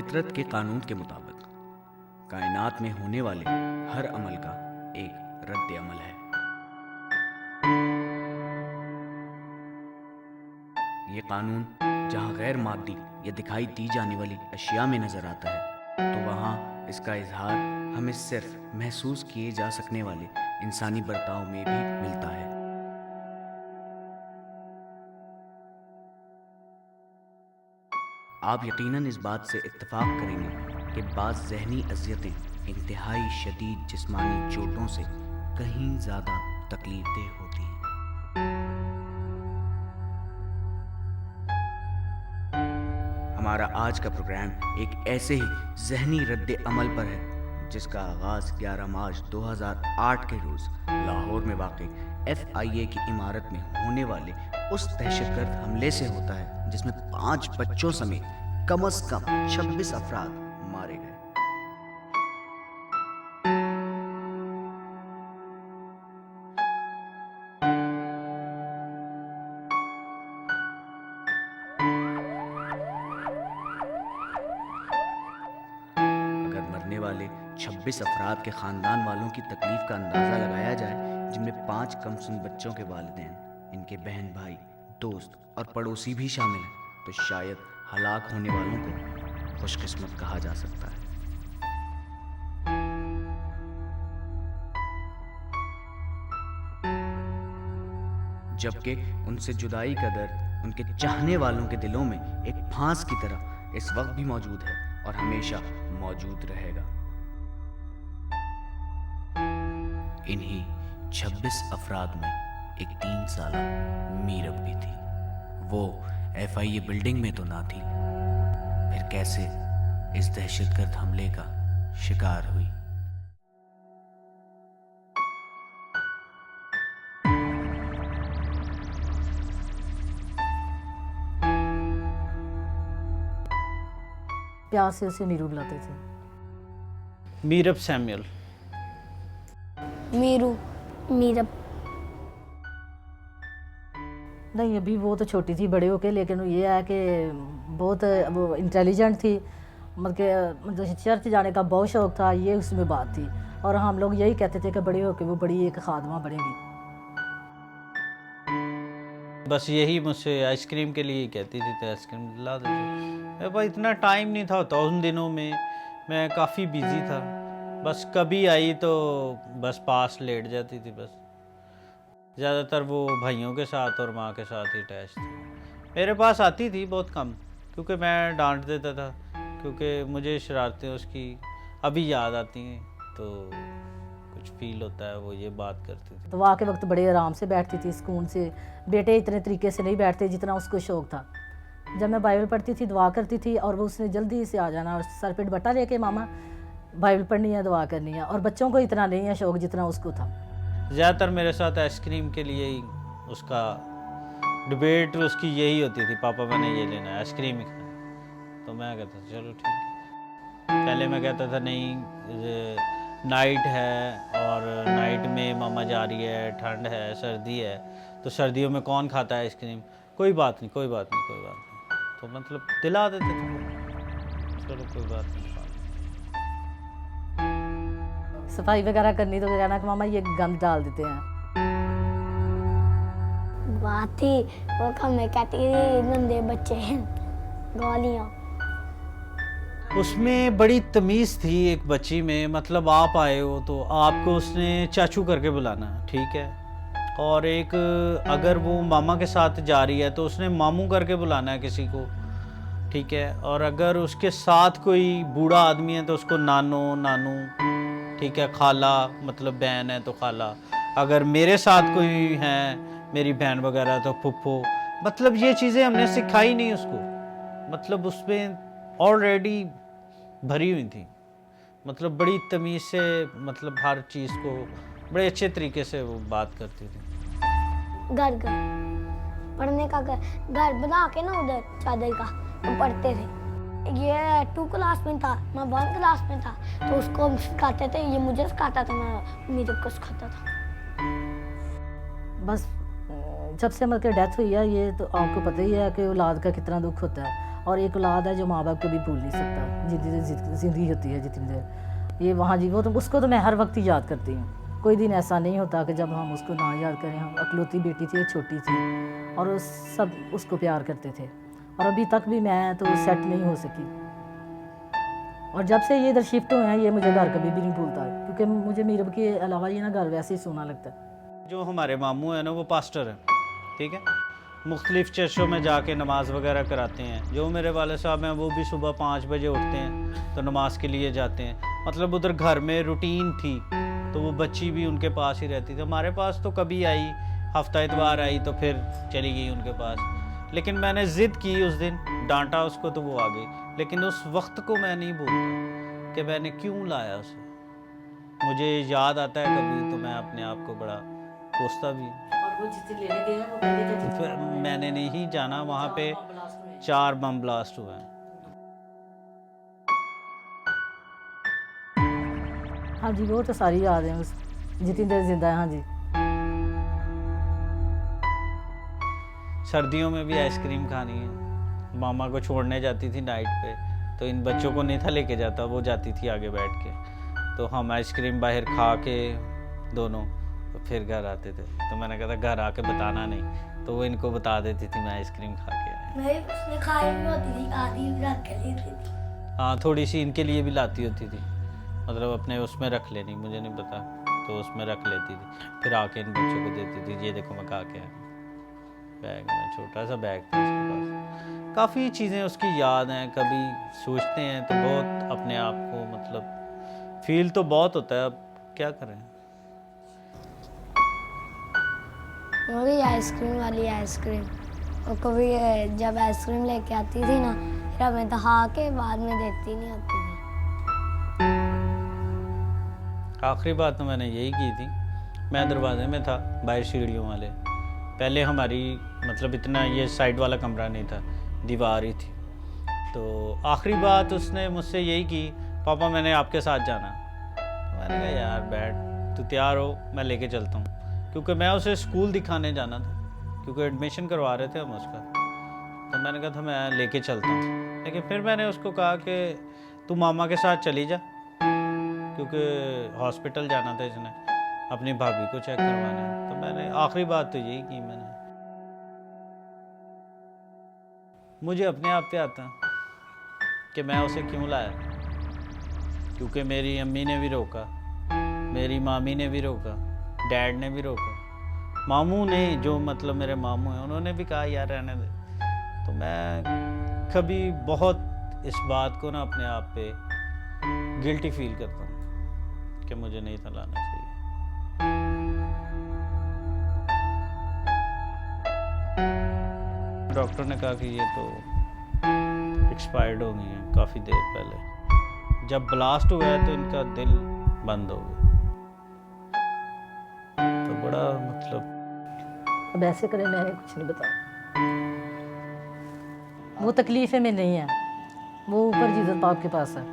फितरत के कानून के मुताबिक कायनात में होने वाले हर अमल का एक रद्द अमल है। ये कानून जहाँ गैर मादी या दिखाई दी जाने वाली अशिया में नजर आता है तो वहाँ इसका इजहार हमें सिर्फ महसूस किए जा सकने वाले इंसानी बर्ताव में भी मिलता है। आप यकीनन इस बात से इत्तेफाक करेंगे कि बाज़ ज़हनी अज़ियतें इंतहाई शदीद जिस्मानी चोटों से कहीं ज़्यादा तकलीफदेह होती हैं। हमारा आज का प्रोग्राम एक ऐसे ही ज़हनी रद्द अमल पर है जिसका आगाज़ 11 मार्च 2008 के रोज़ लाहौर में वाक़ई FIA की इमारत में होने वाले उस दहशतगर्द हमले से होता है जिसमें 5 बच्चों समेत कम से कम 26 अफराद मारे गए। अगर मरने वाले 26 अफराद के ख़ानदान वालों की तकलीफ़ का अंदाज़ा लगाया जाए जिनमें 5 कमसिन बच्चों के वालिदैन, इनके बहन भाई, दोस्त और पड़ोसी भी शामिल हैं, तो शायद हलाक होने वालों को खुशकिस्मत कहा जा सकता है। जबकि उनसे जुदाई का दर्द उनके चाहने वालों के दिलों में एक फांस की तरह इस वक्त भी मौजूद है और हमेशा मौजूद रहेगा। इन्हीं 26 अफराद में एक 3 साला मीरब भी थी। वो FIA बिल्डिंग में तो ना थी, फिर कैसे इस दहशतगर्द हमले का शिकार हुई? प्यार से उसे मीरू बुलाते थे। मीरब सैमुअल। मीरू। मीरब। नहीं, अभी वो तो छोटी थी बड़े होके, लेकिन ये है कि बहुत वो इंटेलिजेंट थी। मतलब चर्च जाने का बहुत शौक था, ये उसमें बात थी। और हम लोग यही कहते थे कि बड़े होके वो बड़ी एक खादमा बनेगी। बस यही मुझसे आइसक्रीम के लिए कहती थी, तो आइसक्रीम दिला देती। भाई इतना टाइम नहीं था तो उन दिनों में मैं काफ़ी बिजी था। बस कभी आई तो बस पास लेट जाती थी। बस ज़्यादातर वो भाइयों के साथ और माँ के साथ ही अटैच थी। मेरे पास आती थी बहुत कम, क्योंकि मैं डांट देता था, क्योंकि मुझे शरारतें उसकी अभी याद आती हैं तो कुछ फील होता है। वो ये बात करती थी। दुआ के वक्त बड़े आराम से बैठती थी सुकून से। बेटे इतने तरीके से नहीं बैठते जितना उसको शौक था। जब मैं बाइबल पढ़ती थी, दुआ करती थी, और वो उसने जल्दी से आ जाना और सर पे दुपट्टा लेके, मामा बाइबल पढ़नी है, दुआ करनी है। और बच्चों को इतना नहीं है शौक जितना उसको था। ज़्यादातर मेरे साथ आइसक्रीम के लिए ही उसका डिबेट उसकी यही होती थी, पापा मैंने ये लेना है, आइसक्रीम ही खाना है। तो मैं कहता था चलो ठीक है। पहले मैं कहता था नहीं, नाइट है और नाइट में मामा जा रही है, ठंड है, सर्दी है, तो सर्दियों में कौन खाता है आइसक्रीम? कोई बात नहीं, कोई बात नहीं, कोई बात नहीं। तो मतलब दिला देते थे, चलो कोई बात नहीं। सफाई वगैरह करनी तो कहना कि मामा ये गंद डाल देते हैं। बात थी वो हमें कहती थी नंदे बच्चे गालियाँ। उसमें बड़ी तमीज़ थी एक बच्ची में। मतलब आप आए हो तो आपको उसने चाचू करके बुलाना, ठीक है। और एक अगर वो मामा के साथ जा रही है तो उसने मामू करके बुलाना है किसी को, ठीक है। और अगर उसके साथ कोई बूढ़ा आदमी है तो उसको नानो नानू, ठीक है। खाला मतलब बहन है तो खाला। अगर मेरे साथ कोई है, मेरी बहन वगैरह, तो फुप्पो। मतलब ये चीज़ें हमने सिखाई नहीं उसको। मतलब उसमें ऑलरेडी भरी हुई थी। मतलब बड़ी तमीज़ से, मतलब हर चीज़ को बड़े अच्छे तरीके से वो बात करती थी। घर पढ़ने का घर बना के ना उधर चादर का तो पढ़ते थे। ये 2 क्लास में था, मैं 1 क्लास में था, तो उसको सिखाते थे, ये मुझे सिखाता था, मैं मेरे को सिखाता था। बस जब से मतलब डेथ हुई है, ये तो आपको पता ही है कि औलाद का कितना दुख होता है। और एक औलाद है जो माँ बाप को भी भूल नहीं सकता, जितनी देर ज़िंदगी होती है जितनी देर। ये वहाँ जी वो तो उसको तो मैं हर वक्त ही याद करती हूँ। कोई दिन ऐसा नहीं होता कि जब हम उसको ना याद करें। हम अकलौती बेटी थी, छोटी थी, और सब उसको प्यार करते थे। और अभी तक भी मैं तो सेट नहीं हो सकी। और जब से ये इधर शिफ्ट हुए हैं, ये मुझे घर कभी भी नहीं भूलता है, क्योंकि मुझे मीरब के अलावा ये ना घर वैसे ही सोना लगता है। जो हमारे मामू है ना वो पास्टर है, ठीक है, मुख्तलिफ़ चर्चों में जाके नमाज़ वगैरह कराते हैं। जो मेरे वाले साहब हैं वो भी सुबह 5 बजे उठते हैं तो नमाज के लिए जाते हैं। मतलब उधर घर में रूटीन थी, तो वो बच्ची भी उनके पास ही रहती थी। हमारे पास तो कभी आई, हफ्ता इतवार आई तो फिर चली गई उनके पास। लेकिन मैंने ज़िद की उस दिन, डांटा उसको तो वो आ गई। लेकिन उस वक्त को मैं नहीं भूलता कि मैंने क्यों लाया उसे। मुझे याद आता है कभी तो मैं अपने आप को बड़ा कोसता भी। और वो जितने लेने गए हैं वो पहले तो फिर मैंने नहीं जाना, वहाँ पे 4 बम ब्लास्ट हुए हैं। हाँ जी, वो तो सारी याद है उस जितनी देर जिंदा है। हाँ जी, सर्दियों में भी आइसक्रीम खानी है। मामा को छोड़ने जाती थी नाइट पे, तो इन बच्चों को नहीं था लेके जाता, वो जाती थी आगे बैठ के। तो हम आइसक्रीम बाहर खा के दोनों तो फिर घर आते थे। तो मैंने कहा था घर आके बताना नहीं, तो वो इनको बता देती थी मैं आइसक्रीम खा के आया। मैं भी उसने खाई भी होती थी, आधी भी रख के लेती थी। हाँ, थोड़ी सी इनके लिए भी लाती होती थी, मतलब अपने उसमें रख लेनी, मुझे नहीं पता, तो उसमें रख लेती थी। फिर आके इन बच्चों को देती थी, ये देखो मैं खा के आया। बैग में छोटा सा बैग था उसके पास। काफ़ी चीज़ें उसकी याद हैं। कभी सोचते हैं तो बहुत अपने आप को मतलब फील तो बहुत होता है, अब क्या करें। वही आइसक्रीम वाली आइसक्रीम, और कभी जब आइसक्रीम लेके आती थी ना, फिर हमें दहा के बाद में देती नहीं होती थी। आखिरी बात तो मैंने यही की थी। मैं दरवाजे में था, बाहर सीढ़ियों वाले। पहले हमारी मतलब इतना ये साइड वाला कमरा नहीं था, दीवार ही थी। तो आखिरी बात उसने मुझसे यही की, पापा मैंने आपके साथ जाना। तो मैंने कहा यार बैठ, तू तैयार हो, मैं लेके चलता हूँ। क्योंकि मैं उसे स्कूल दिखाने जाना था, क्योंकि एडमिशन करवा रहे थे हम उसका। तो मैंने कहा था मैं लेके चलता हूँ। लेकिन फिर मैंने उसको कहा कि तू मामा के साथ चली जा, क्योंकि हॉस्पिटल जाना था इसने, अपनी भाभी को चेक करवाना है। तो मैंने आखिरी बात तो यही की मैंने। मुझे अपने आप पे आता कि मैं उसे क्यों लाया, क्योंकि मेरी अम्मी ने भी रोका, मेरी मामी ने भी रोका, डैड ने भी रोका, मामू ने, जो मतलब मेरे मामू हैं, उन्होंने भी कहा यार रहने दे। तो मैं कभी बहुत इस बात को ना अपने आप पे गिल्टी फील करता हूँ कि मुझे नहीं था लाना चाहिए। डॉक्टर ने कहा कि ये तो एक्सपायर्ड हो गई हैं काफ़ी देर पहले। जब ब्लास्ट हुआ है तो इनका दिल बंद हो गया। तो बड़ा मतलब अब ऐसे करें, मैंने कुछ नहीं बताया। वो तकलीफ़ में नहीं है, वो ऊपर जीसस पाक के पास है।